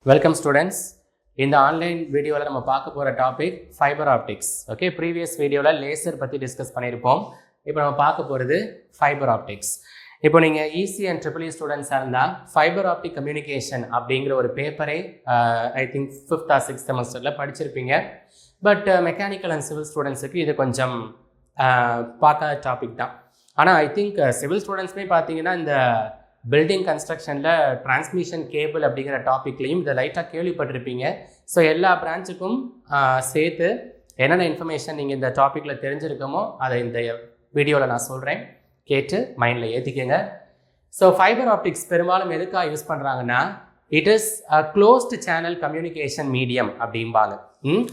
Welcome students. In the online video la நம்ம பார்க்க போற topic fibre optics. Okay, previous வீடியோல லேசர் பத்தி டிஸ்கஸ் பண்ணியிருப்போம். இப்போ நம்ம பார்க்க போறது ஃபைபர் ஆப்டிக்ஸ். இப்போ நீங்க EC and EEE ஸ்டூடெண்ட்ஸா இருந்தா ஃபைபர் ஆப்டிக் கம்யூனிகேஷன் அப்படிங்கிற ஒரு பேப்பரை I think 5th or 6th செமஸ்டர்ல படிச்சிருப்பீங்க. பட் மெக்கானிக்கல் அண்ட் சிவில் ஸ்டூடெண்ட்ஸுக்கு இது கொஞ்சம் பார்க்காத டாபிக் தான். ஆனால் ஐ திங்க் சிவில் ஸ்டூடெண்ட்ஸ்மே பார்த்தீங்கன்னா இந்த பில்டிங் கன்ஸ்ட்ரக்ஷனில் டிரான்ஸ்மிஷன் கேபிள் அப்படிங்கிற டாப்பிக்லையும் இதை லைட்டாக கேள்விப்பட்டிருப்பீங்க. ஸோ எல்லா பிரான்ச்சுக்கும் சேர்த்து என்னென்ன இன்ஃபர்மேஷன் நீங்கள் இந்த டாப்பிக்கில் தெரிஞ்சிருக்கமோ அதை இந்த வீடியோவில் நான் சொல்கிறேன், கேட்டு மைண்டில் ஏற்றிக்கங்க. ஸோ ஃபைபர் ஆப்டிக்ஸ் பெரும்பாலும் எதுக்காக யூஸ் பண்ணுறாங்கன்னா, it is a closed channel communication medium அப்படிம்பாங்க.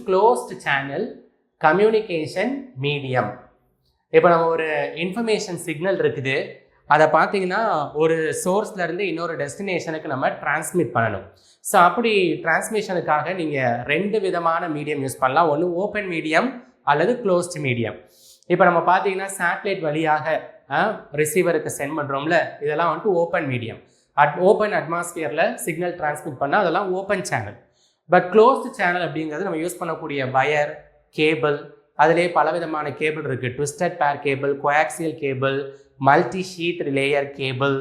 Closed channel communication medium. இப்போ நம்ம ஒரு இன்ஃபர்மேஷன் சிக்னல் இருக்குது, அதை பார்த்தீங்கன்னா ஒரு சோர்ஸ்லேருந்து இன்னொரு டெஸ்டினேஷனுக்கு நம்ம டிரான்ஸ்மிட் பண்ணணும். ஸோ அப்படி டிரான்ஸ்மிஷனுக்காக நீங்கள் 2 விதமான மீடியம் யூஸ் பண்ணலாம். ஒன்று ஓப்பன் மீடியம் அல்லது க்ளோஸ்டு மீடியம். இப்போ நம்ம பார்த்தீங்கன்னா சேட்டலைட் வழியாக ரிசீவருக்கு சென்ட் பண்ணுறோம்ல, இதெல்லாம் வந்துட்டு ஓப்பன் மீடியம். ஓப்பன் அட்மாஸ்பியரில் சிக்னல் டிரான்ஸ்மிட் பண்ணால் அதெல்லாம் open channel. But closed channel அப்படிங்கிறது நம்ம யூஸ் பண்ணக்கூடிய வயர், கேபிள், அதிலே பலவிதமான கேபிள் இருக்குது. Twisted pair cable, coaxial cable, multi sheet layer cable,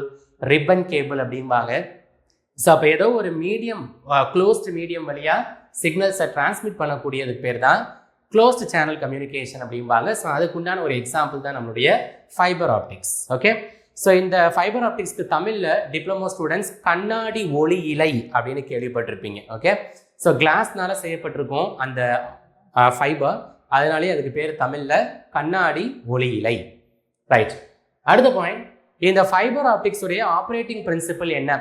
ribbon cable அப்படிம்பாங்க. ஸோ அப்போ ஏதோ ஒரு மீடியம், க்ளோஸ்டு மீடியம் வழியாக சிக்னல்ஸை டிரான்ஸ்மிட் பண்ணக்கூடியதுக்கு பேர் தான் க்ளோஸ்டு சேனல் கம்யூனிகேஷன் அப்படிம்பாங்க. ஸோ அதுக்குண்டான ஒரு எக்ஸாம்பிள் தான் நம்மளுடைய ஃபைபர் ஆப்டிக்ஸ். ஓகே, ஸோ இந்த ஃபைபர் ஆப்டிக்ஸ்க்கு தமிழில் டிப்ளமோ ஸ்டூடெண்ட்ஸ் கண்ணாடி ஒளி இலை அப்படின்னு கேள்விப்பட்டிருப்பீங்க. ஓகே, ஸோ கிளாஸ்னால செய்யப்பட்டிருக்கும் அந்த ஃபைபர், அதனாலே அதுக்கு பேர் தமிழில் கண்ணாடி ஒளி இலை. ரைட், அடுத்த பாயிண்ட், இந்த ஃபைபர் ஆப்டிக்ஸ் உடைய ஆப்ரேட்டிங் பிரின்சிபல் என்ன?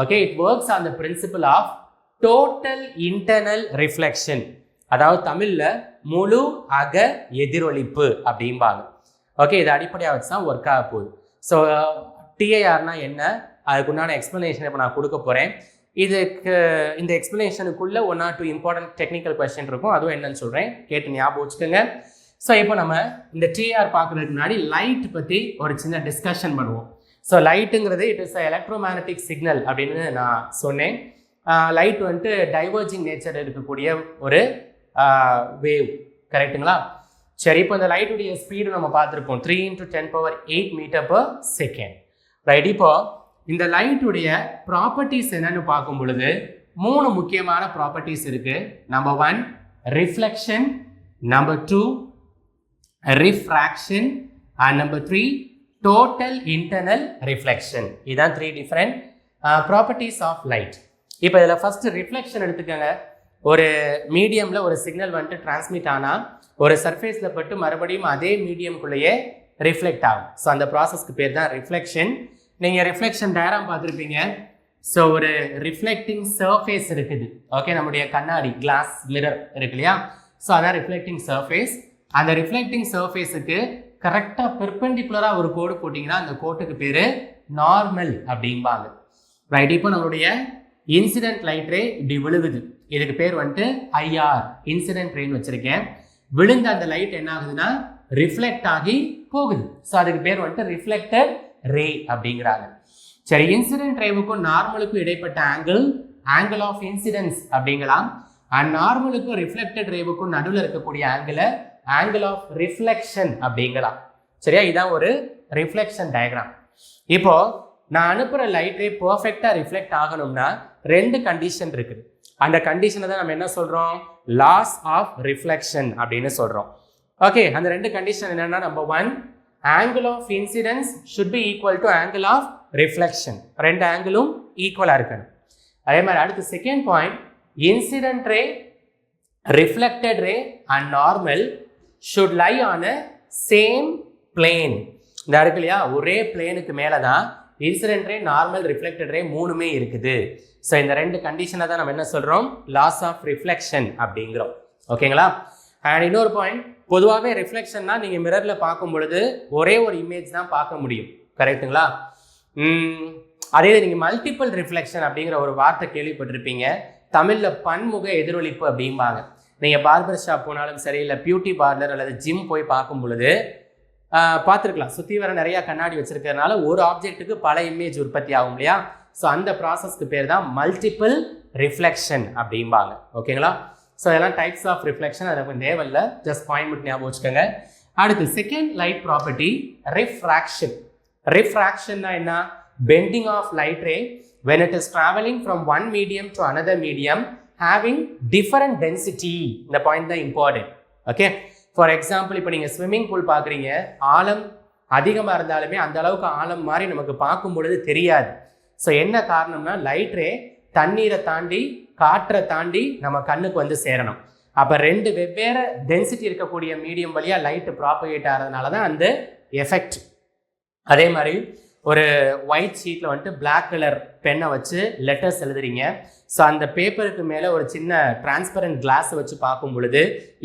Okay, it works on the principle of total internal reflection, அதாவது தமிழில் முழு அக எதிரொலிப்பு அப்படிம்பாங்க. ஓகே, இது அடிப்படையாக வச்சு தான் ஒர்க் ஆக போகுது. ஸோ டிஐஆர்னா என்ன, அதுக்குண்டான எக்ஸ்பிளனேஷன் இப்போ நான் கொடுக்க போகிறேன். இதுக்கு இந்த எக்ஸ்பிளனேஷனுக்குள்ளே 1 or 2 இம்பார்ட்டன்ட் டெக்னிக்கல் கொஸ்டின் இருக்கும், அதுவும் என்னன்னு சொல்கிறேன், கேட்டு ஞாபகம் வச்சுக்கோங்க. ஸோ இப்போ நம்ம இந்த டிஆர் பார்க்குறதுக்கு முன்னாடி லைட் பற்றி ஒரு சின்ன டிஸ்கஷன் பண்ணுவோம். ஸோ லைட்டுங்கிறது இட் இஸ் எலக்ட்ரோமேக்னட்டிக் சிக்னல் அப்படின்னு நான் சொன்னேன். லைட் வந்துட்டு டைவர்ஜிங் நேச்சர் இருக்கக்கூடிய ஒரு வேவ், கரெக்டுங்களா? சரி, இப்போ இந்த லைட்டுடைய ஸ்பீடு நம்ம பார்த்துருப்போம் 3 × 10⁸ மீட்டர்/செகண்ட். ரைட், இப்போ இந்த லைட்டுடைய ப்ராப்பர்ட்டிஸ் என்னன்னு பார்க்கும் பொழுது 3 முக்கியமான ப்ராப்பர்ட்டிஸ் இருக்கு. Number 1 reflection, number 2 refraction, and number 3 total internal reflection. இதான் 3 different properties of light. இப்போ இதில் ஃபர்ஸ்ட் ரிஃப்ளெக்ஷன் எடுத்துக்கோங்க. ஒரு மீடியமில் ஒரு சிக்னல் வந்துட்டு டிரான்ஸ்மிட் ஆனால் ஒரு சர்ஃபேஸில் பட்டு மறுபடியும் அதே மீடியம்குள்ளேயே ரிஃப்ளெக்ட் ஆகும். ஸோ அந்த ப்ராசஸ்க்கு பேர் தான் ரிஃப்ளெக்ஷன். நீங்கள் ரிஃப்ளெக்ஷன் டயக்ராம் பார்த்துருப்பீங்க. ஸோ ஒரு ரிஃப்ளெக்டிங் சர்ஃபேஸ் இருக்குது. ஓகே, நம்முடைய கண்ணாடி கிளாஸ் மிரர் இருக்கு இல்லையா? ஸோ அதான் ரிஃப்ளெக்டிங் சர்ஃபேஸ். அந்த ரிஃப்ளெக்டிங் சர்ஃபேஸுக்கு கரெக்டாக பெர்பெண்டிகுலராக ஒரு கோடு போட்டிங்கன்னா அந்த கோட்டுக்கு பேர் நார்மல் அப்படிம்பாங்க. ரைட், இப்போ நம்மளுடைய இன்சிடென்ட் லைட் ரே இப்படி விழுகுது, இதுக்கு பேர் வந்துட்டு IR இன்சிடென்ட் ரேன்னு வச்சுருக்கேன். விழுந்த அந்த லைட் என்ன ஆகுதுன்னா ரிஃப்ளெக்ட் ஆகி போகுது. ஸோ அதுக்கு பேர் வந்துட்டு ரிஃப்ளெக்டட் ரே அப்படிங்கிறாங்க. சரி, இன்சிடென்ட் ரேவுக்கும் நார்மலுக்கும் இடைப்பட்ட ஆங்கிள் ஆஃப் இன்சிடென்ஸ் அப்படிங்கலாம். அண்ட் நார்மலுக்கும் ரிஃப்ளெக்டட் ரேவுக்கும் நடுவில் இருக்கக்கூடிய ஆங்கிள் ஆஃப் ரிஃப்ளெக்ஷன் அப்படிங்கலாம். சரியா, இதான் ஒரு ரிஃப்ளெக்ஷன் டயக்ராம். இப்போ நான் அனுப்புகிற லைட் ரே பர்ஃபெக்டாக ரிஃப்ளெக்ட் ஆகணும்னா 2 கண்டிஷன் இருக்குது. அந்த கண்டிஷனை தான் நம்ம என்ன சொல்கிறோம், லாஸ் ஆஃப் ரிஃப்ளெக்ஷன் அப்படின்னு சொல்கிறோம். ஓகே, அந்த 2 கண்டிஷன் என்னன்னா, number 1 angle of incidence should be equal to angle of reflection, 2 ஆங்கிளும் ஈக்குவலாக இருக்கணும். அதே மாதிரி அடுத்து second point, incident ray, reflected ray and normal should lie on a same plane. இந்த இருக்கு இல்லையா, ஒரே பிளேனுக்கு மேலே தான் incident ray, normal, reflected ray 3மே இருக்குது. ஸோ இந்த 2 கண்டிஷனை தான் நம்ம என்ன சொல்கிறோம், லாஸ் ஆஃப் ரிஃப்ளெக்ஷன் அப்படிங்கிறோம். ஓகேங்களா? அண்ட் இன்னொரு பாயிண்ட், பொதுவாகவே ரிஃப்ளெக்ஷன்னா நீங்கள் மிரரில் பார்க்கும் பொழுது ஒரே ஒரு இமேஜ் தான் பார்க்க முடியும், கரெக்டுங்களா? அதே நீங்கள் மல்டிபிள் ரிஃப்ளெக்ஷன் அப்படிங்கிற ஒரு வார்த்தை கேள்விப்பட்டிருப்பீங்க. தமிழில் பன்முக எதிரொலிப்பு அப்படிம்பாங்க. நீங்கள் பார்பர் ஷாப் போனாலும் சரி, இல்லை பியூட்டி பார்லர் அல்லது ஜிம் போய் பார்க்கும் பொழுது பார்த்துருக்கலாம், சுற்றி வர நிறையா கண்ணாடி வச்சிருக்கிறதுனால ஒரு ஆப்ஜெக்ட்டுக்கு பல இமேஜ் உற்பத்தி ஆகும் இல்லையா? ஸோ அந்த ப்ராசஸ்க்கு பேர் தான் மல்டிபிள் ரிஃப்ளெக்ஷன் அப்படிம்பாங்க. ஓகேங்களா? ஸோ இதெல்லாம் டைப்ஸ் ஆஃப் ரிஃப்ளெக்ஷன், அதை கொஞ்சம் தேவையில்லை, ஜஸ்ட் பாயிண்ட் மட்டும் ஞாபகம் வச்சுக்கோங்க. அடுத்து செகண்ட் லைட் ப்ராப்பர்ட்டி ரிஃப்ராக்ஷன். ரிஃப்ராக்ஷன்னா என்ன? Bending of light ray when it is traveling from one medium to another medium having different density. இந்த பாயிண்ட் தான் இம்பார்ட்டன்ட். ஓகே, ஃபார் எக்ஸாம்பிள் இப்போ நீங்கள் ஸ்விம்மிங் பூல் பார்க்குறீங்க, ஆழம் அதிகமாக இருந்தாலுமே அந்த அளவுக்கு ஆழம் மாதிரி நமக்கு பார்க்கும் பொழுது தெரியாது. ஸோ என்ன காரணம்னா லைட் ரே தண்ணீரை தாண்டி காற்றை தாண்டி நம்ம கண்ணுக்கு வந்து சேரணும். அப்போ ரெண்டு வெவ்வேறு டென்சிட்டி இருக்கக்கூடிய மீடியம் வழியாக லைட்டு ப்ராப்பகேட் ஆகிறதுனால தான் அந்த எஃபெக்ட். அதே மாதிரி ஒரு ஒயிட் ஷீட்டில் வந்துட்டு பிளாக் கலர் பென்னை வச்சு லெட்டர்ஸ் எழுதுறீங்க. ஸோ அந்த பேப்பருக்கு மேலே ஒரு சின்ன டிரான்ஸ்பரண்ட் கிளாஸை வச்சு பார்க்கும் பொழுது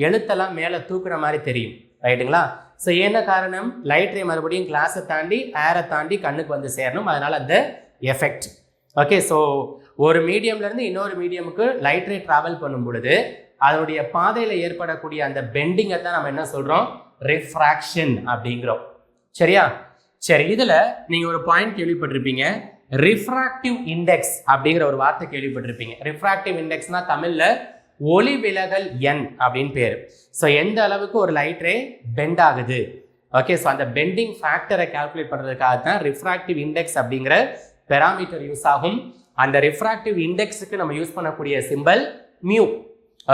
எழுத்தெல்லாம் மேலே தூக்குற மாதிரி தெரியும், ரைட்டுங்களா? ஸோ என்ன காரணம்? லைட் ரே மறுபடியும் கிளாஸை தாண்டி ஏரை தாண்டி கண்ணுக்கு வந்து சேரணும், அதனால் அந்த எஃபெக்ட். ஓகே, ஸோ ஒரு மீடியம்லேருந்து இன்னொரு மீடியமுக்கு லைட் ரே ட்ராவல் பண்ணும் பொழுது அதனுடைய பாதையில் ஏற்படக்கூடிய அந்த பெண்டிங்கை தான் நம்ம என்ன சொல்கிறோம்? ரிஃப்ராக்ஷன் அப்படிங்கிறோம். சரியா? சரி, இதில் நீங்கள் ஒரு பாயிண்ட் கேள்விப்பட்டிருப்பீங்க, ரிஃப்ராக்டிவ் இண்டெக்ஸ் அப்படிங்கிற ஒரு வார்த்தை கேள்விப்பட்டிருப்பீங்க. ரிஃப்ராக்டிவ் இண்டெக்ஸ்னா தமிழில் ஒளி விலகல் எண் அப்படின்னு பேர். ஸோ எந்த அளவுக்கு ஒரு லைட் ரே பெண்ட் ஆகுது, ஓகே, ஸோ அந்த பெண்டிங் ஃபேக்டரை கால்குலேட் பண்ணுறதுக்காக தான் ரிஃப்ராக்டிவ் இண்டெக்ஸ் அப்படிங்கிற பெராமீட்டர் யூஸ் ஆகும். அந்த ரிஃப்ராக்டிவ் இண்டெக்ஸுக்கு நம்ம யூஸ் பண்ணக்கூடிய சிம்பல் மியூ.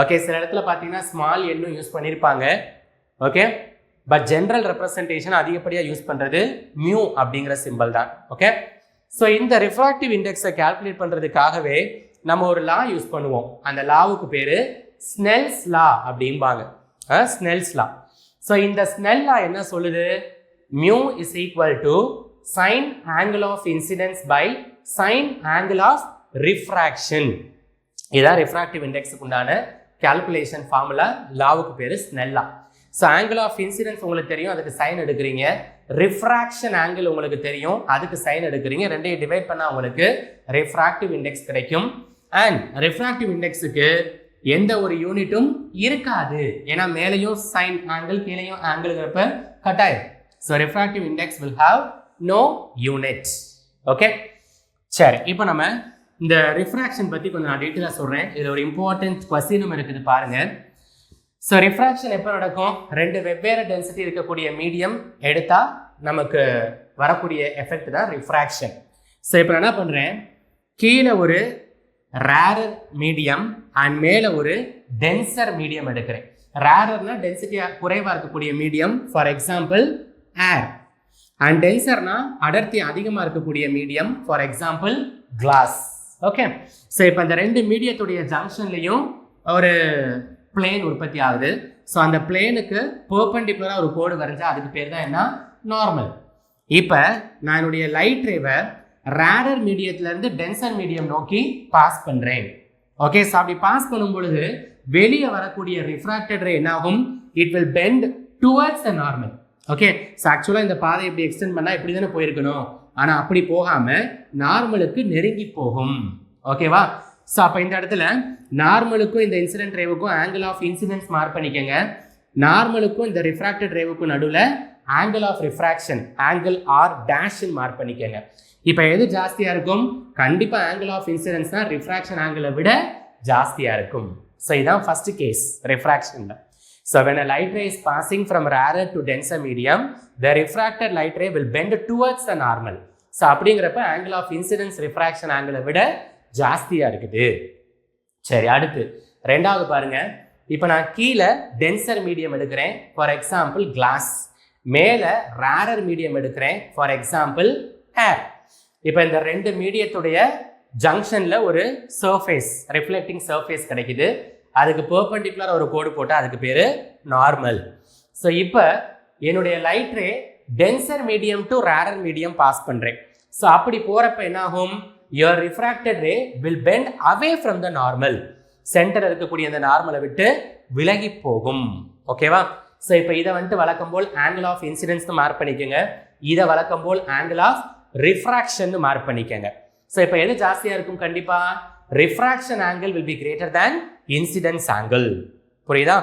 ஓகே, சில இடத்துல பார்த்தீங்கன்னா ஸ்மால் எண்ணும் யூஸ் பண்ணியிருப்பாங்க. ஓகே, பட் ஜென்ரல் ரெப்ரசன்டேஷன் அதிகப்படியாக யூஸ் பண்ணுறது மியூ அப்படிங்கிற சிம்பிள் தான். ஓகே, ஸோ இந்த ரிஃப்ராக்டிவ் இண்டெக்ஸை கால்குலேட் பண்ணுறதுக்காகவே நம்ம ஒரு லா யூஸ் பண்ணுவோம். அந்த லாவுக்கு பேர் ஸ்னெல்ஸ் லா அப்படிம்பாங்க. Snell's law. ஸோ இந்த ஸ்னெல் லா என்ன சொல்லுது? Mu is equal to sine angle of incidence by sine angle of refraction. இதான் ரிஃப்ராக்டிவ் இண்டெக்ஸுக்கு உண்டான கால்குலேஷன் ஃபார்முலா. லாவுக்கு பேர் Snell law. So angle of incidence உங்களுக்கு தெரியும், அதுக்கு சைன் எடுக்கிறீங்க. ரிஃப்ராக்ஷன் ஆங்கிள் உங்களுக்கு தெரியும், அதுக்கு சைன் எடுக்கிறீங்க. ரெண்டையும் டிவைட் பண்ணால் உங்களுக்கு ரிஃப்ராக்டிவ் இண்டெக்ஸ் கிடைக்கும். அண்ட் ரிஃப்ராக்டிவ் இண்டெக்ஸுக்கு எந்த ஒரு யூனிட்டும் இருக்காது, ஏன்னா மேலேயும் சைன் ஆங்கிள் கீழேயும் ஆங்கிள்ங்கிறப்ப கட்டாயம். So refractive index will have no unit. Okay, சரி, இப்போ நம்ம இந்த ரிஃப்ராக்ஷன் பற்றி கொஞ்சம் நான் டீட்டெயிலாக சொல்கிறேன். இதில் ஒரு இம்பார்ட்டன்ட் கொஸ்டினும் இருக்குது பாருங்கள். ஸோ ரிஃப்ராக்ஷன் எப்போ நடக்கும்? ரெண்டு வெவ்வேறு டென்சிட்டி இருக்கக்கூடிய மீடியம் எடுத்தால் நமக்கு வரக்கூடிய எஃபெக்ட் தான் ரிஃப்ராக்ஷன். ஸோ இப்போ நான் என்ன பண்ணுறேன், கீழே ஒரு ரேரர் மீடியம் அண்ட் மேலே ஒரு டென்சர் மீடியம் எடுக்கிறேன். ரேரர்னா டென்சிட்டியாக குறைவாக இருக்கக்கூடிய medium, for example air. And டென்சர்னா அடர்த்தி அதிகமாக இருக்கக்கூடிய medium, for example glass. Okay, so இப்போ இந்த ரெண்டு மீடியத்துடைய ஜங்ஷன்லையும் ஒரு பிளேன் உற்பத்தி ஆகுது. ஸோ அந்த பிளேனுக்கு பெர்பெண்டிகுலராக ஒரு கோடு வரைஞ்சா அதுக்கு பேர் தான் என்ன? நார்மல். இப்போ நான் என்னுடைய லைட் ரேவை ரேரர் மீடியத்திலேருந்து டென்சர் மீடியம் நோக்கி பாஸ் பண்ணுறேன். ஓகே, ஸோ அப்படி பாஸ் பண்ணும் பொழுது வெளியே வரக்கூடிய ரிஃப்ராக்டட் ரே என்னாகும்? It will bend towards the normal. Okay, so ஆக்சுவலாக இந்த பாதை இப்படி எக்ஸ்டெண்ட் பண்ணால் இப்படி தானே போயிருக்கணும், ஆனால் அப்படி போகாமல் நார்மலுக்கு நெருங்கி போகும். ஓகேவா? ஸோ அப்போ இந்த இடத்துல நார்மலுக்கும் இந்த இன்சிடென்ட் ரேவுக்கும் ஆங்கிள் ஆஃப் இன்சிடென்ஸ் மார்க் பண்ணிக்கோங்க. நார்மலுக்கும் இந்த ரிஃப்ராக்டட் ரேவுக்கும் நடுவில் angle of refraction angle r டேஷன் மார்க் பண்ணிக்கோங்க. இப்போ எது ஜாஸ்தியாக இருக்கும்? கண்டிப்பாக ஆங்கிள் ஆஃப் இன்சிடென்ஸ் தான் ரிஃப்ராக்ஷன் ஆங்கிளை விட ஜாஸ்தியாக இருக்கும். ஸோ இதுதான் ஃபர்ஸ்ட் கேஸ் ரிஃப்ராக்ஷனில். So when a light ray is passing from rarer to denser medium, the refracted light ray will bend towards the normal. So அப்படிங்கிறப்ப angle of incidence refraction angle விட ஜாஸ்தியா இருக்குது. சரி, அடுத்து ரெண்டாவது பாருங்க. இப்போ நான் கீழே டென்சர் மீடியம் எடுக்கிறேன், ஃபார் எக்ஸாம்பிள் கிளாஸ். மேலே ரேரர் மீடியம் எடுக்கிறேன், ஃபார் எக்ஸாம்பிள் ஏர். இப்போ இந்த ரெண்டு மீடியத்துடைய ஜங்ஷனில் ஒரு சர்ஃபேஸ், ரிஃப்ளெக்டிங் சர்ஃபேஸ் கிடைக்குது. அதுக்கு பெர்பெண்டிகுலர் ஒரு கோடு போட்டால் அதுக்கு பேர் நார்மல். ஸோ இப்போ என்னுடைய light ray denser medium to rarer medium pass பண்ணுறேன். ஸோ அப்படி போகிறப்ப என்னாகும்? Your refracted ray will bend away from the normal. Centre இருக்கக்கூடிய அந்த நார்மலை விட்டு விலகி போகும். ஓகேவா? ஸோ இப்போ இதை வந்துட்டு வழக்கம் போல் ஆங்கிள் ஆஃப் இன்சிடென்ஸ் மார்க் பண்ணிக்கோங்க. இதை வழக்கம் போல் ஆங்கிள் ஆஃப் ரிஃப்ராக்ஷன் மார்க் பண்ணிக்கோங்க. ஸோ இப்போ எது ஜாஸ்தியாக இருக்கும்? கண்டிப்பாக refraction angle will be greater than incidence angle. புரியுதா?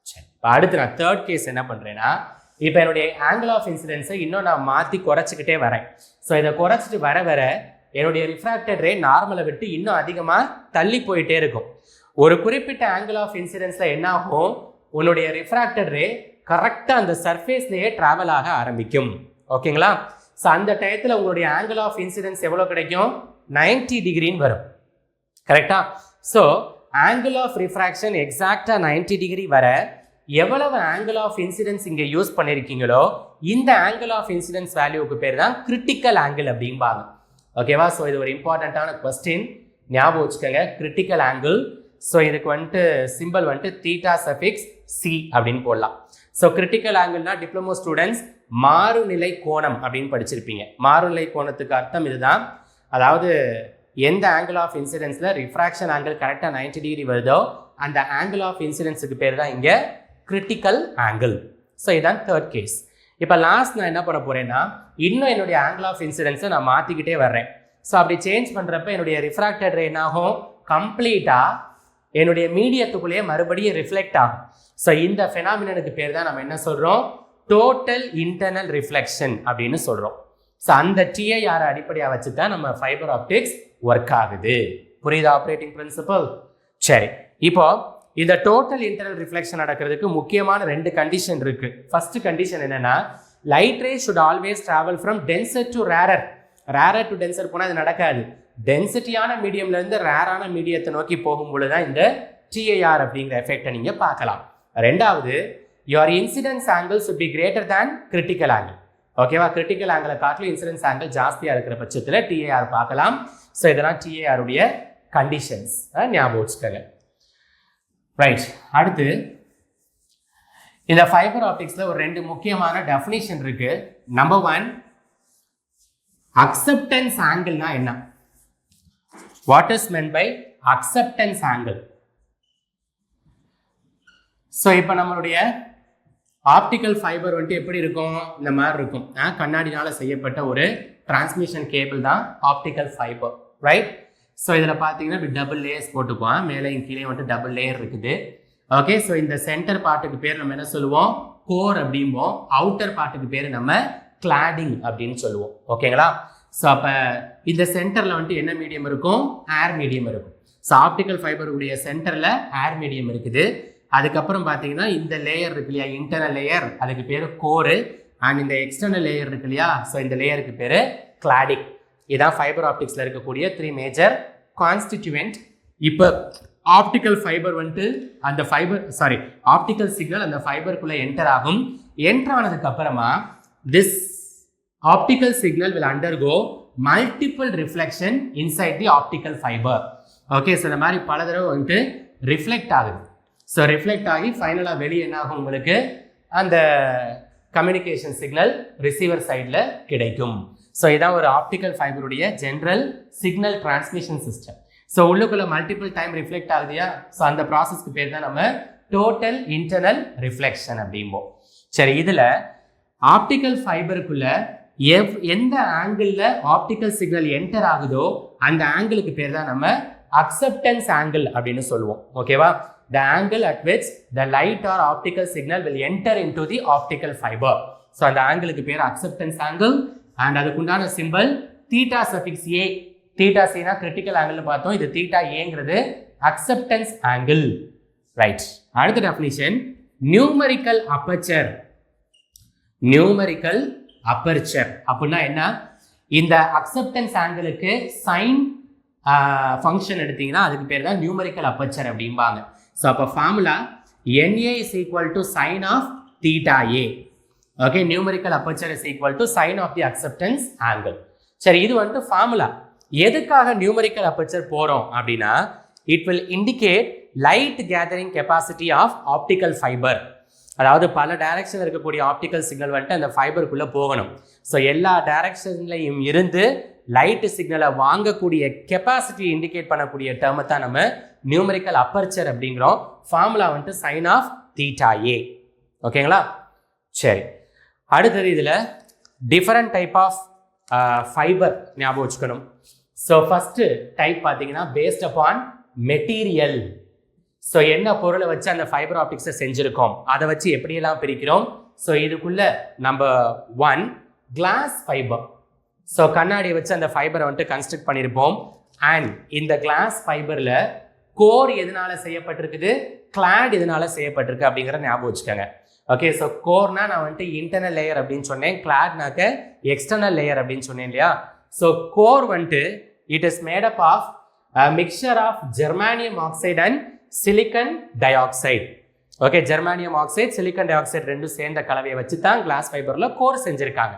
சரி, அடுத்து நான் தேர்ட் கேஸ் என்ன பண்ணுறேன்னா, இப்போ என்னுடைய ஆங்கிள் ஆஃப் இன்சிடென்ஸை இன்னும் நான் மாற்றி குறைச்சிக்கிட்டே வரேன். ஸோ இதை குறைச்சிட்டு வர வர என்னுடைய ரிஃப்ராக்டட் ரே நார்மலை விட்டு இன்னும் அதிகமாக தள்ளி போயிட்டே இருக்கும். ஒரு குறிப்பிட்ட ஆங்கிள் ஆஃப் இன்சிடென்ஸில் என்ன ஆகும், உன்னுடைய ரிஃப்ராக்டட் ரே கரெக்டாக அந்த சர்ஃபேஸ்லேயே ட்ராவல் ஆக ஆரம்பிக்கும். ஓகேங்களா? ஸோ அந்த டயத்தில் உங்களுடைய ஆங்கிள் ஆஃப் இன்சிடென்ஸ் எவ்வளோ கிடைக்கும், 90 டிகிரின்னு வரும். கரெக்டா? ஸோ ஆங்கிள் ஆஃப் ரிஃப்ராக்ஷன் எக்ஸாக்டாக 90 டிகிரி வர எவ்வளவு ஆங்கிள் ஆஃப் இன்சிடென்ஸ் இங்கே யூஸ் பண்ணியிருக்கீங்களோ இந்த ஆங்கிள் ஆஃப் இன்சிடென்ஸ் வேல்யூக்கு பேர் தான் கிரிட்டிக்கல் ஆங்கிள் அப்படிம்பாங்க. ஓகேவா? ஸோ இது ஒரு இம்பார்ட்டண்ட்டான கொஸ்டின், ஞாபகம் வச்சுக்கோங்க. Critical angle. ஸோ இதுக்கு வந்துட்டு சிம்பிள் வந்துட்டு தீட்டா சஃபிக்ஸ் சி அப்படின்னு போடலாம். ஸோ கிரிட்டிக்கல் ஆங்கிள்னா டிப்ளமோ ஸ்டூடெண்ட்ஸ் மாறுநிலை கோணம் அப்படின்னு படிச்சிருப்பீங்க. மாறுநிலை கோணத்துக்கு அர்த்தம் இதுதான். அதாவது எந்த ஆங்கிள் ஆஃப் இன்சிடென்ஸில் ரிஃப்ராக்ஷன் ஆங்கிள் கரெக்டாக 90 டிகிரி வருதோ அந்த ஆங்கிள் ஆஃப் இன்சிடென்ஸுக்கு பேர் தான் இங்கே கிரிட்டிக்கல் ஆங்கிள். ஸோ இதுதான் தேர்ட் கேஸ். இப்போ லாஸ்ட் நான் என்ன பண்ண போகிறேன்னா இன்னும் என்னுடைய ஆங்கிள் ஆஃப் இன்சிடென்ஸை நான் மாற்றிக்கிட்டே வர்றேன். ஸோ அப்படி சேஞ்ச் பண்ணுறப்ப என்னுடைய ரிஃப்ராக்டட் ரே என்னாகும், கம்ப்ளீட்டாக என்னுடைய மீடியத்துக்குள்ளேயே மறுபடியும் ரிஃப்ளெக்ட் ஆகும். ஸோ இந்த ஃபெனாமினனுக்கு பேர் தான் நம்ம என்ன சொல்கிறோம், டோட்டல் இன்டர்னல் ரிஃப்ளெக்ஷன் அப்படின்னு சொல்கிறோம். ஸோ அந்த TIR அடிப்படையாக வச்சு தான் நம்ம ஃபைபர் ஆப்டிக்ஸ் ஒர்க் ஆகுது. புரியுதா ஆப்ரேட்டிங் பிரின்சிபல்? சரி, இப்போ இந்த டோட்டல் இன்டர்னல் ரிஃப்ளெக்ஷன் நடக்கிறதுக்கு முக்கியமான 2 கண்டிஷன் இருக்கு. ஃபர்ஸ்ட் கண்டிஷன் என்னன்னா, light ray should always travel from denser to rarer. Rarer to denser போனால் அது நடக்காது. டென்சிட்டியான மீடியம்ல இருந்து ரேரான மீடியத்தை நோக்கி போகும்பொழுது தான் இந்த TIR அப்படிங்கிற எஃபெக்டை நீங்க பார்க்கலாம். ரெண்டாவது, your incidence angle should be greater than critical angle. ஓகேவா? கிரிட்டிக்கல் ஆங்கிளை காட்டிலும் இன்சிடென்ஸ் ஆங்கிள் ஜாஸ்தியாக இருக்கிற பட்சத்தில் TIR பார்க்கலாம். ஸோ இதெல்லாம் TIR உடைய கண்டிஷன்ஸ், ஞாபகம் வச்சுக்கோங்க. ரைட், அடுத்து இந்த ஃபைபர் ஆப்டிக்ஸில் ஒரு 2 முக்கியமான டெஃபினிஷன் இருக்கு. நம்பர் 1, அக்செப்டன்ஸ் ஆங்கிள்னா என்ன? What is meant by acceptance angle? So இப்போ நம்மளுடைய ஆப்டிக்கல் ஃபைபர் வந்துட்டு எப்படி இருக்கும், இந்த மாதிரி இருக்கும். கண்ணாடினால செய்யப்பட்ட ஒரு டிரான்ஸ்மிஷன் கேபிள் தான் ஆப்டிக்கல் ஃபைபர், ரைட்? ஸோ இதில் பார்த்தீங்கன்னா இப்படி டபுள் லேயர்ஸ் போட்டுக்குவோம். மேலேயும் கீழே வந்துட்டு டபுள் லேயர் இருக்குது. ஓகே, ஸோ இந்த சென்டர் பார்ட்டுக்கு பேர் நம்ம என்ன சொல்லுவோம், கோர் அப்படிம்போம். அவுட்டர் பார்ட்டுக்கு பேர் நம்ம கிளாடிங் அப்படின்னு சொல்லுவோம். ஓகேங்களா? ஸோ அப்போ இந்த சென்டரில் வந்துட்டு என்ன மீடியம் இருக்கும், ஏர் மீடியம் இருக்கும். ஸோ ஆப்டிக்கல் ஃபைபருடைய சென்டரில் ஏர் மீடியம் இருக்குது. அதுக்கப்புறம் பார்த்தீங்கன்னா இந்த லேயர் இருக்கு இல்லையா, இன்டர்னல் லேயர், அதுக்கு பேர் கோரு. அண்ட் இந்த எக்ஸ்டர்னல் லேயர் இருக்கு இல்லையா, ஸோ இந்த லேயருக்கு பேர் கிளாடிக். இதான் ஃபைபர் ஆப்டிக்ஸில் இருக்கக்கூடிய 3 மேஜர் கான்ஸ்டிடியூவன்ட். இப்போ ஆப்டிக்கல் ஃபைபர் வந்துட்டு அந்த ஆப்டிக்கல் சிக்னல் அந்த ஃபைபருக்குள்ள என்டர் ஆகும். என்டர் ஆனதுக்கு அப்புறமா this optical signal will undergo multiple reflection inside the optical fiber. Okay, so இந்த மாதிரி பல தடவை வந்துட்டு ரிஃப்ளெக்ட் ஆகுது. ஸோ ரிஃப்ளெக்ட் ஆகி ஃபைனலாக வெளியே என்ன ஆகும், உங்களுக்கு அந்த கம்யூனிகேஷன் சிக்னல் ரிசீவர் சைடில் கிடைக்கும். ஸோ இதான் ஒரு ஆப்டிக்கல் ஃபைபருடைய general signal transmission system. So உள்ளுக்குள்ள மல்டிபிள் டைம் ரிஃப்ளெக்ட் ஆகுதுயா, ஸோ அந்த ப்ராசஸ்க்கு பேர் தான் நம்ம டோட்டல் இன்டர்னல் ரிஃப்ளெக்ஷன் அப்படிம்போம். சரி, இதில் ஆப்டிக்கல் ஃபைபருக்குள்ள எந்த ஆங்கிளில் ஆப்டிக்கல் சிக்னல் என்டர் ஆகுதோ அந்த ஆங்கிளுக்கு பேர் தான் நம்ம அக்செப்டன்ஸ் ஆங்கிள் அப்படின்னு சொல்லுவோம். ஓகேவா? The angle at which the light or optical signal will enter into the optical fiber. So அந்த ஆங்கிளுக்கு பேர் அக்செப்டன்ஸ் ஆங்கிள். அண்ட் அதுக்குண்டான சிம்பிள் தீட்டா சஃபிக்ஸ் ஏ. தீட்டா சினா கிரிட்டிக்கல் ஆங்கிள் பார்த்தோம், இது தீட்டா ஏங்கிறது அக்செப்டன்ஸ் ஆங்கிள். ரைட், அடுத்த definition numerical aperture. Numerical aperture அப்படின்னா என்ன? இந்த அக்செப்டன்ஸ் ஆங்கிளுக்கு சைன் ஃபங்க்ஷன் எடுத்தீங்கன்னா அதுக்கு பேர் தான் நியூமரிக்கல் அப்பர்ச்சர் அப்படிம்பாங்க. ஸோ அப்போ formula NA is equal to sin of theta A. Okay, numerical aperture is equal to sin of the acceptance angle. சரி, இது வந்துட்டு ஃபார்முலா. எதுக்காக நியூமரிக்கல் அப்பர்ச்சர் போகிறோம் அப்படின்னா, it will indicate light gathering capacity of optical fiber. அதாவது பல direction இருக்கக்கூடிய optical signal வந்துட்டு அந்த ஃபைபருக்குள்ளே போகணும். ஸோ எல்லா டைரக்ஷன்லையும் இருந்து லைட் சிக்னலை வாங்கக்கூடிய கெப்பாசிட்டி இண்டிகேட் பண்ணக்கூடிய டேர்மை தான் நம்ம நியூமரிக்கல் அப்பர்ச்சர் அப்படிங்கிறோம். ஃபார்முலா வந்துட்டு சைன் ஆஃப் தீட்டா ஏ. ஓகேங்களா? சரி, அடுத்தது இதில் டிஃபரெண்ட் டைப் ஆஃப் ஃபைபர் ஞாபகம் வச்சுக்கணும். ஸோ ஃபஸ்ட்டு டைப் பார்த்தீங்கன்னா பேஸ்ட் அப்பான் மெட்டீரியல். ஸோ என்ன பொருளை வச்சு அந்த ஃபைபர் ஆப்டிக்ஸை செஞ்சுருக்கோம் அதை வச்சு எப்படியெல்லாம் பிரிக்கிறோம். ஸோ இதுக்குள்ள நம்பர் 1 கிளாஸ் ஃபைபர். ஸோ கண்ணாடியை வச்சு அந்த ஃபைபரை வந்துட்டு கன்ஸ்ட்ரக்ட் பண்ணியிருப்போம். அண்ட் இந்த கிளாஸ் ஃபைபரில் கோர் எதனால செய்யப்பட்டிருக்குது, கிளாட் எதனால செய்யப்பட்டிருக்கு அப்படிங்கிற ஞாபகம் வச்சுக்கோங்க. ஓகே, ஸோ கோர்னா நான் வந்துட்டு இன்டர்னல் லேயர் அப்படின்னு சொன்னேன், கிளாட்னாக்க எக்ஸ்டர்னல் லேயர் அப்படின்னு சொன்னேன் இல்லையா. ஸோ கோர் வந்துட்டு it is made up of mixture of germanium oxide and silicon dioxide. Okay, germanium oxide silicon dioxide ரெண்டும் சேர்ந்த கலவையை வச்சு தான் கிளாஸ் ஃபைபரில் கோர் செஞ்சுருக்காங்க.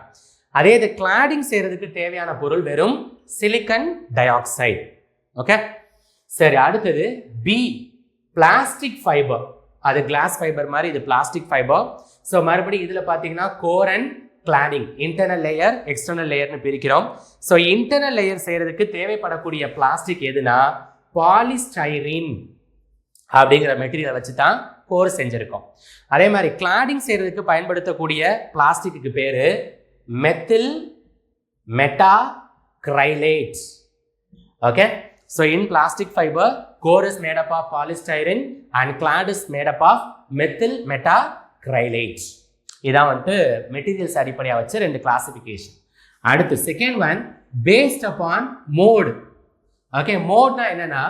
அதே இது கிளாடிங் செய்யறதுக்கு தேவையான பொருள் வெறும் சிலிக்கன் டை ஆக்சைடு. ஓகே, சரி, அடுத்தது பி பிளாஸ்டிக் ஃபைபர். அது கிளாஸ் ஃபைபர் மாதிரி, இது பிளாஸ்டிக் ஃபைபர். ஸோ மறுபடியும் இதில் பார்த்தீங்கன்னா core and cladding, internal layer external லேயர்னு பிரிக்கிறோம். ஸோ இன்டர்னல் லேயர் செய்யறதுக்கு தேவைப்படக்கூடிய பிளாஸ்டிக் எதுனா பாலிஸ்டைரீன் அப்படிங்கிற மெட்டீரியலை வச்சு தான் கோர் செஞ்சிருக்கோம். அதே மாதிரி கிளாடிங் செய்யறதுக்கு பயன்படுத்தக்கூடிய பிளாஸ்டிக்கு பேரு methyl methacrylate. Okay, so in plastic fiber core is made up of polystyrene and clad is made up of methyl metacrylate. இதான் வந்து மெட்டீரியல்ஸ் அடிப்படையாக வச்சு ரெண்டு கிளாசிஃபிகேஷன். அடுத்து second one based upon mode. Okay, மோட்னா என்னன்னா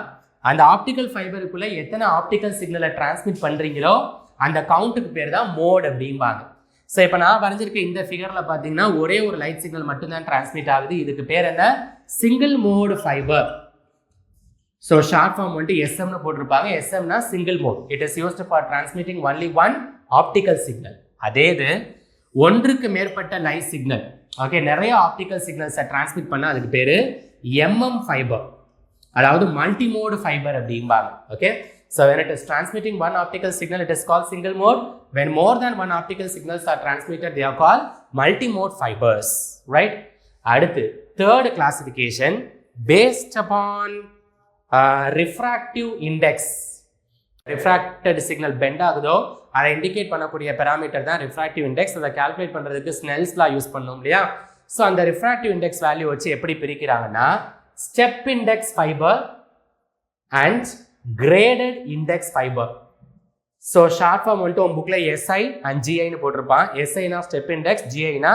அந்த ஆப்டிக்கல் ஃபைபருக்குள்ள எத்தனை ஆப்டிக்கல் சிக்னலை டிரான்ஸ்மிட் பண்றீங்களோ அந்த கவுண்ட்டுக்கு பேர் தான் மோட் அப்படிம்பாங்க. ஸோ இப்போ நான் வரைஞ்சிருக்க இந்த ஃபிகரில் பார்த்தீங்கன்னா ஒரே ஒரு லைட் சிக்னல் மட்டும்தான் டிரான்ஸ்மிட் ஆகுது. இதுக்கு பேர் என்ன, single mode fibre. So short form வந்துட்டு எஸ்எம்னு போட்டிருப்பாங்க. எஸ்எம்னா single mode, it is used for transmitting only one optical signal. அதே இது ஒன்றுக்கு மேற்பட்ட லைட் சிக்னல், ஓகே, நிறைய ஆப்டிக்கல் சிக்னல்ஸை டிரான்ஸ்மிட் பண்ணால் அதுக்கு பேர் எம்எம் ஃபைபர், அதாவது மல்டிமோட் ஃபைபர் அப்படிம்பாங்க. Okay, so when it is transmitting one optical signal it is called single mode. When more than one optical signals are transmitted they are called multimode fibers, right? அடுத்து third classification based upon refractive index. refracted signal bend ஆகுதோ அதை indicate பண்ணக்கூடிய parameter தான் refractive index. அதை calculate பண்றதுக்கு Snell's லா use பண்ணோம் இல்லையா. So அந்த refractive index வேல்யூ வச்சு எப்படி பிரிக்கிறாங்கன்னா step index fiber and graded index fiber. So short form வந்துட்டு உங்க புக்ல SI and GI னு போட்டிருப்பான். SI னா step index, GI னா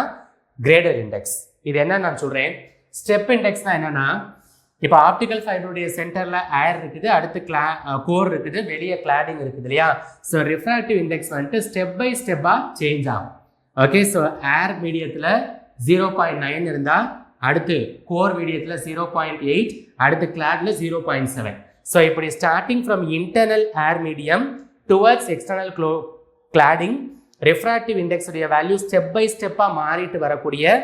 graded index. இது என்ன நான் சொல்றேன், step index னா என்னன்னா இப்போ ஆப்டிக்கல் ஃபைபருடைய சென்டர்ல ஏர் இருக்குது, அடுத்து கோர் இருக்குது, வெளியே கிளாடிங் இருக்குது இல்லையா. ஸோ ரிஃப்ராக்டிவ் இண்டெக்ஸ் வந்துட்டு ஸ்டெப் பை ஸ்டெப்பா சேஞ்ச் ஆகும். ஓகே, ஸோ ஏர் மீடியத்தில் 0.9 இருந்தா அடுத்து கோர் மீடியத்தில் 0.8, அடுத்து கிளாட்ல 0.7. ஸோ இப்படி starting from internal air medium towards external cladding refractive index உடைய வேல்யூ ஸ்டெப் பை ஸ்டெப்பாக மாறிட்டு வரக்கூடிய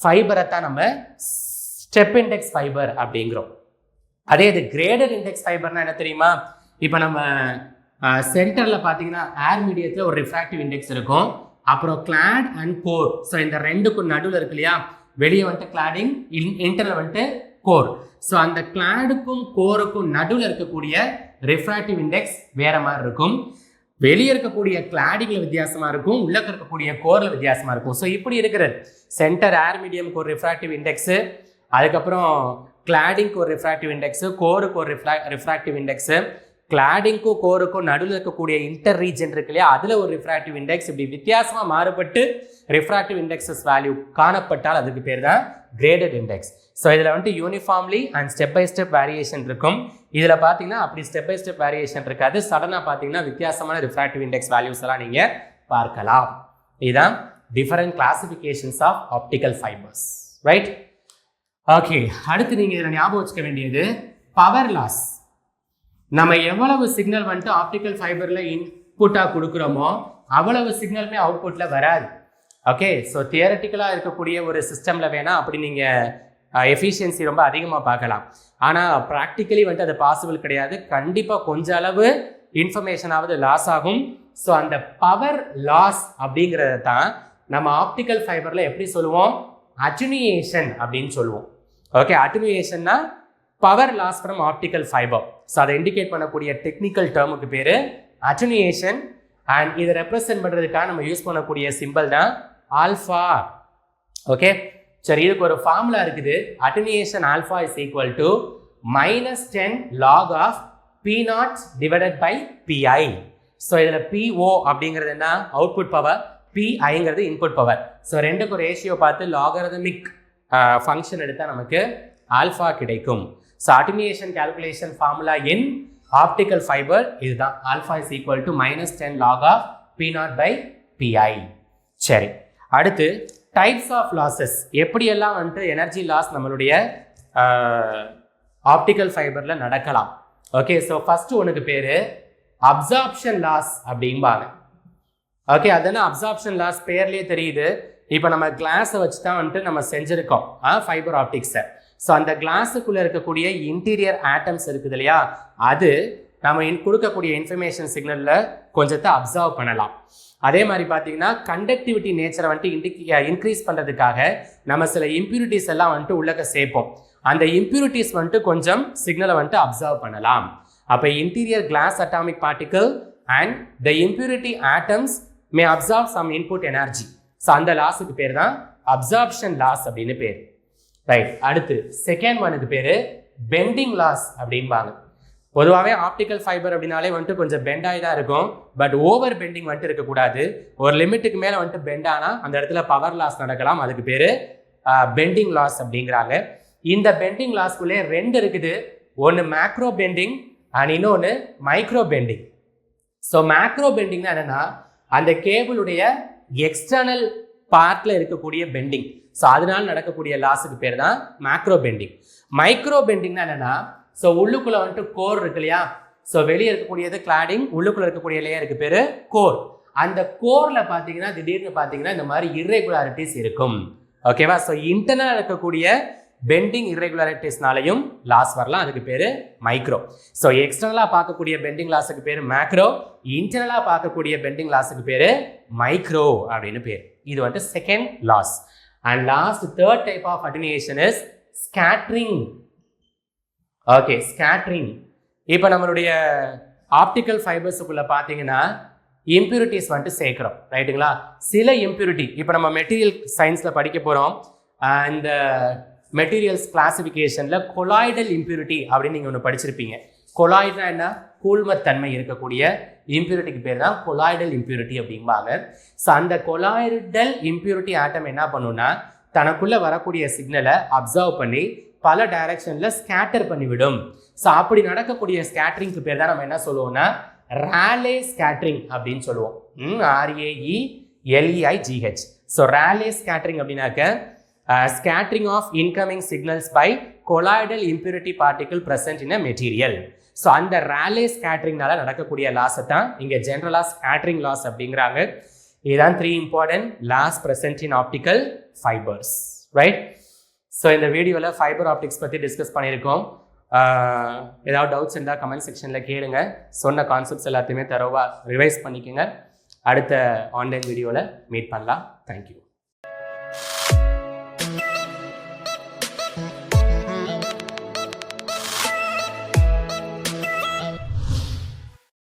ஃபைபரை தான் நம்ம ஸ்டெப் இண்டெக்ஸ் ஃபைபர் அப்படிங்கிறோம். அதே இது கிரேடட் இண்டெக்ஸ் ஃபைபர்னா என்ன தெரியுமா, இப்போ நம்ம சென்டரில் பார்த்தீங்கன்னா ஏர் மீடியத்தில் ஒரு ரிஃப்ராக்டிவ் இண்டெக்ஸ் இருக்கும், அப்புறம் கிளாட் அண்ட் கோர். ஸோ இந்த ரெண்டுக்கும் நடுவில் இருக்கு இல்லையா, வெளியே வந்துட்டு கிளாடிங், இன்டர்னல் வந்துட்டு கோர். ஸோ அந்த கிளாடுக்கும் கோருக்கும் நடுவில் இருக்கக்கூடிய ரிஃப்ராக்டிவ் இண்டெக்ஸ் வேற மாதிரி இருக்கும். வெளியே இருக்கக்கூடிய கிளாடிங்ல வித்தியாசமா இருக்கும், உள்ள இருக்கக்கூடிய கோர்ல வித்தியாசமா இருக்கும். ஸோ இப்படி இருக்கிறது சென்டர் ஏர் மீடியம்க்கு ஒரு ரிஃப்ராக்டிவ் இண்டெக்ஸ், அதுக்கப்புறம் கிளாடிங்க்கு ஒரு ரிஃப்ராக்டிவ் இண்டெக்ஸ், கோருக்கு ஒரு ரிஃப்ராக்டிவ் இண்டெக்ஸ், கிளாடிங்க்கும் கோருக்கும் நடுவில் இருக்கக்கூடிய இன்டர் ரீஜன் இருக்கு இல்லையா, அதில் ஒரு ரிஃப்ராக்டிவ் இண்டெக்ஸ். இப்படி வித்தியாசமாக மாறுபட்டு ரிஃப்ராக்டிவ் இண்டெக்ஸஸ் வேல்யூ காணப்பட்டால் அதுக்கு பேர் தான் கிரேடட் இண்டெக்ஸ். ஸோ இதில் வந்துட்டு uniformly and step by step variation இருக்கும். இதில் பார்த்தீங்கன்னா அப்படி ஸ்டெப் பை ஸ்டெப் வேரியேஷன் இருக்காது, சடனாக பார்த்தீங்கன்னா வித்தியாசமான ரிஃப்ராக்டிவ் இண்டெக்ஸ் வேல்யூஸ் எல்லாம் நீங்கள் பார்க்கலாம். இதுதான் different classifications of optical fibres, right? Okay, அடுத்து நீங்கள் இதில் ஞாபகம் வச்சுக்க வேண்டியது பவர் லாஸ். நம்ம எவ்வளவு சிக்னல் வந்துட்டு ஆப்டிக்கல் ஃபைபரில் இன்புட்டாக கொடுக்குறோமோ அவ்வளவு சிக்னலுமே அவுட்புட்டில் வராது. ஓகே, ஸோ தியரட்டிக்கலாக இருக்கக்கூடிய ஒரு சிஸ்டமில் வேணால் அப்படி நீங்கள் எஃபிஷியன்சி ரொம்ப அதிகமாக பார்க்கலாம். ஆனால் ப்ராக்டிக்கலி வந்துட்டு அது பாசிபிள் கிடையாது. கண்டிப்பாக கொஞ்ச அளவு இன்ஃபர்மேஷனாவது லாஸ் ஆகும். ஸோ அந்த பவர் லாஸ் அப்படிங்கிறத தான் நம்ம ஆப்டிக்கல் ஃபைபரில் எப்படி சொல்லுவோம், அட்டெனுயேஷன் அப்படின்னு சொல்லுவோம். ஓகே, அட்டெனுயேஷன்னா power loss from optical fibre. So அதை இண்டிகேட் பண்ணக்கூடிய டெக்னிக்கல் டேர்முக்கு பேர் அட்டெனுயேஷன். அண்ட் இதை ரெப்ரசென்ட் பண்ணுறதுக்காக நம்ம யூஸ் பண்ணக்கூடிய சிம்பிள் தான் ஆல்ஃபா. ஓகே, சரி, இதுக்கு ஒரு ஃபார்முலா இருக்குது. Attenuation alpha is equal to -10 log of P0 divided by PI. So இதில் PO அப்படிங்கிறது என்ன, அவுட்புட் பவர், PIங்கிறது இன்புட் பவர். ஸோ ரெண்டுக்கும் ரேஷியோ பார்த்து லாகரிதமிக் ஃபங்க்ஷன் எடுத்தால் நமக்கு ஆல்ஃபா கிடைக்கும். So attenuation calculation formula in optical fibre இதுதான். Alpha is equal to -10 log of P0/Pi. சரி, அடுத்து டைப்ஸ் ஆஃப் லாஸஸ். எப்படியெல்லாம் வந்துட்டு எனர்ஜி லாஸ் நம்மளுடைய ஆப்டிக்கல் ஃபைபரில் நடக்கலாம். ஓகே, ஸோ ஃபர்ஸ்ட் ஒன்றுக்கு பேர் அப்சார்ப்ஷன் லாஸ் அப்படிம்பாங்க. ஓகே, அதுனா அப்சார்ப்ஷன் லாஸ் பேர்லேயே தெரியுது. இப்போ நம்ம கிளாஸை வச்சு தான் வந்துட்டு நம்ம செஞ்சுருக்கோம் ஃபைபர் ஆப்டிக்ஸை. ஸோ அந்த கிளாஸுக்குள்ளே இருக்கக்கூடிய இன்டீரியர் ஆட்டம்ஸ் இருக்குது இல்லையா, அது நம்ம கொடுக்கக்கூடிய இன்ஃபர்மேஷன் சிக்னலில் கொஞ்சத்தை அப்சர்வ் பண்ணலாம். அதே மாதிரி பார்த்தீங்கன்னா கண்டக்டிவிட்டி நேச்சரை வந்துட்டு இன்க்ரீஸ் பண்ணுறதுக்காக நம்ம சில இம்ப்யூரிட்டிஸ் எல்லாம் வந்துட்டு உள்ளக்க சேர்ப்போம். அந்த இம்ப்யூரிட்டிஸ் வந்துட்டு கொஞ்சம் சிக்னலை வந்துட்டு அப்சர்வ் பண்ணலாம். அப்போ interior glass atomic particle and the impurity atoms may observe some input energy. So அந்த லாஸுக்கு பேர் தான் அப்சார்ப்ஷன் லாஸ் அப்படின்னு பேர். ரைட், அடுத்து செகண்ட் ஒனுக்கு பேர் பெண்டிங் லாஸ் அப்படிம்பாங்க. பொதுவாகவே ஆப்டிக்கல் ஃபைபர் அப்படின்னாலே வந்துட்டு கொஞ்சம் பெண்டாகி தான் இருக்கும். பட் ஓவர் பெண்டிங் வந்துட்டு இருக்கக்கூடாது. ஒரு லிமிட்டுக்கு மேலே வந்துட்டு பெண்ட் ஆனால் அந்த இடத்துல பவர் லாஸ் நடக்கலாம். அதுக்கு பேர் பெண்டிங் லாஸ் அப்படிங்கிறாங்க. இந்த பெண்டிங் லாஸ்க்குள்ளே ரெண்டு இருக்குது. ஒன்று மேக்ரோ பெண்டிங் அண்ட் இன்னொன்று மைக்ரோ பெண்டிங். ஸோ மேக்ரோ பெண்டிங்னா என்னென்னா அந்த கேபிளுடைய எக்ஸ்டர்னல் பார்ட்டில் இருக்கக்கூடிய பெண்டிங். ஸோ அதனால நடக்கக்கூடிய லாஸுக்கு பேர் தான் மேக்ரோ பெண்டிங். மைக்ரோ பெண்டிங்னா என்னென்னா ஸோ உள்ளுக்குள்ளே வந்துட்டு கோர் இருக்கு இல்லையா, ஸோ வெளியே இருக்கக்கூடியது கிளாடிங், உள்ளுக்குள்ளே இருக்கக்கூடிய லேயருக்கு பேர் கோர். அந்த கோரில் பார்த்தீங்கன்னா திடீர்னு பார்த்தீங்கன்னா இந்த மாதிரி இர்ரெகுலாரிட்டிஸ் இருக்கும். ஓகேவா, ஸோ இன்டர்னலாக இருக்கக்கூடிய பெண்டிங் இர்ரெகுலாரிட்டிஸ்னாலையும் லாஸ் வரலாம். அதுக்கு பேர் மைக்ரோ. ஸோ எக்ஸ்டர்னலாக பார்க்கக்கூடிய பெண்டிங் லாஸுக்கு பேர் மேக்ரோ, இன்டர்னலாக பார்க்கக்கூடிய பெண்டிங் லாஸுக்கு பேர் மைக்ரோ அப்படின்னு பேர். இது வந்துட்டு second loss. And last third type of attenuation is scattering. Okay, scattering. இப்போ நம்மளுடைய ஆப்டிக்கல் ஃபைபர்ஸுக்குள்ள பார்த்தீங்கன்னா இம்ப்யூரிட்டிஸ் வந்துட்டு சேர்க்குறோம், ரைட்டுங்களா. சில இம்ப்யூரிட்டி இப்போ நம்ம மெட்டீரியல் சயின்ஸில் படிக்க போகிறோம். இந்த மெட்டீரியல்ஸ் கிளாசிஃபிகேஷனில் கொலாய்டல் இம்ப்யூரிட்டி அப்படின்னு நீங்கள் ஒன்று படிச்சிருப்பீங்க. கொலாய்டுனா என்ன, கூழ்மத்தன்மை இருக்கக்கூடிய இம்ப்யூரிட்டிக்கு பேர் தான் கொலாய்டல் இம்ப்யூரிட்டி அப்படிம்பாங்க. ஸோ அந்த கொலாய்டல் இம்ப்யூரிட்டி ஆட்டம் என்ன பண்ணுன்னா தனக்குள்ளே வரக்கூடிய சிக்னலை அப்சர்வ் பண்ணி பல டைரக்ஷனில் ஸ்கேட்டர் பண்ணிவிடும். ஸோ அப்படி நடக்கக்கூடிய ஸ்கேட்டரிங்க்கு பேர் தான் நம்ம என்ன சொல்லுவோம்னா ராலே ஸ்கேட்டரிங் அப்படின்னு சொல்லுவோம். RAELEIGH. ஸோ ராலே ஸ்கேட்டரிங் அப்படின்னாக்க scattering of incoming signals by colloidal impurity particle present in a material. So அந்த ராலே ஸ்கேட்டரிங்னால நடக்கக்கூடிய லாஸை தான் இங்கே ஜென்ரலாக ஸ்கேட்டரிங் லாஸ் அப்படிங்கிறாங்க. இதுதான் 3 important laws present in optical fibers, right? So இந்த வீடியோவில் ஃபைபர் ஆப்டிக்ஸ் பற்றி டிஸ்கஸ் பண்ணியிருக்கோம். ஏதாவது டவுட்ஸ் இருந்தால் கமெண்ட் செக்ஷனில் கேளுங்க. சொன்ன கான்செப்ட்ஸ் எல்லாத்தையுமே தரோவாக ரிவைஸ் பண்ணிக்கோங்க. அடுத்த ஆன்லைன் வீடியோவில் மீட் பண்ணலாம். தேங்க்யூ.